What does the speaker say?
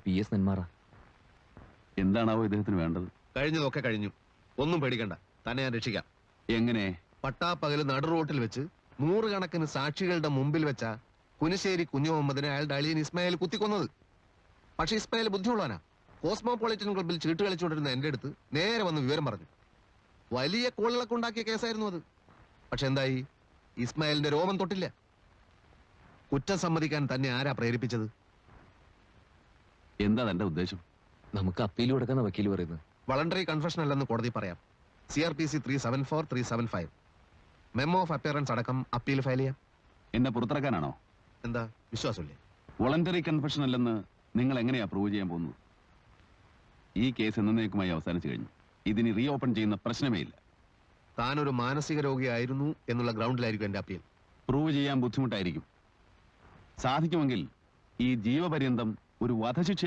PS Nenmara. എന്താണാവോ ഇദ്ദേഹത്തിന് വേണ്ടത്? കഴിഞ്ഞതൊക്കെ കഴിഞ്ഞു, ഒന്നും പേടിക്കണ്ട, തന്നെ ഞാൻ രക്ഷിക്കാം. എങ്ങനെ? പട്ടാപ്പകല് നടു റോട്ടിൽ വെച്ച് 100 കണക്കിന് സാക്ഷികളുടെ മുമ്പിൽ വെച്ച കുനിശ്ശേരി കുഞ്ഞു മുഹമ്മദിനെ അയാളുടെ അളിയൻ ഇസ്മായിൽ കുത്തിക്കൊന്നത്. പക്ഷെ ഇസ്മായിൽ ബുദ്ധിയുള്ളവനാ. കോസ്മോപൊളിറ്റൻ ക്ലബിൽ ചീട്ട് കളിച്ചുകൊണ്ടിരുന്ന എന്റെ അടുത്ത് നേരെ വന്ന് വിവരം പറഞ്ഞു. വലിയ കോളിളക്കം ഉണ്ടാക്കിയ കേസായിരുന്നു അത്. പക്ഷെ എന്തായി? ഇസ്മായിലിന്റെ രോമം തൊട്ടില്ല. കുറ്റം സമ്മതിക്കാൻ തന്നെ ആരാ പ്രേരിപ്പിച്ചത്? എന്താ തന്റെ ഉദ്ദേശം? നമുക്ക് അപ്പീൽ കൊടുക്കുന്ന വക്കീൽ പറയുന്നത് വളണ്ടറി കൺഫെഷൻ അല്ലെന്ന് കോടതി പറയാം. CRPC 374, 375 മെമ്മോ ഓഫ് അപ്പിയറൻസ് അടക്കം അപ്പീൽ ഫയൽ ചെയ്യാം. എന്നെ പുറത്തിറക്കാനാണോ? എന്താ വിശ്വാസമില്ലേ? വോളണ്ടറി കൺഫെഷൻ അല്ലെന്ന് നിങ്ങൾ എങ്ങനെയാ പ്രൂവ് ചെയ്യാൻ പോകുന്നത്? ഈ കേസ് എന്നേക്കുമായി അവസാനിച്ചു കഴിഞ്ഞു. ഇതിന് റീ ഓപ്പൺ ചെയ്യുന്ന പ്രശ്നമേ ഇല്ല. താനൊരു മാനസിക രോഗിയായിരുന്നു എന്നുള്ള ഗ്രൗണ്ടിലായിരിക്കും എന്റെ അപ്പീൽ. പ്രൂവ് ചെയ്യാൻ ബുദ്ധിമുട്ടായിരിക്കും. സാധിക്കുമെങ്കിൽ ഈ ജീവപര്യന്തം ഒരു വധശിക്ഷ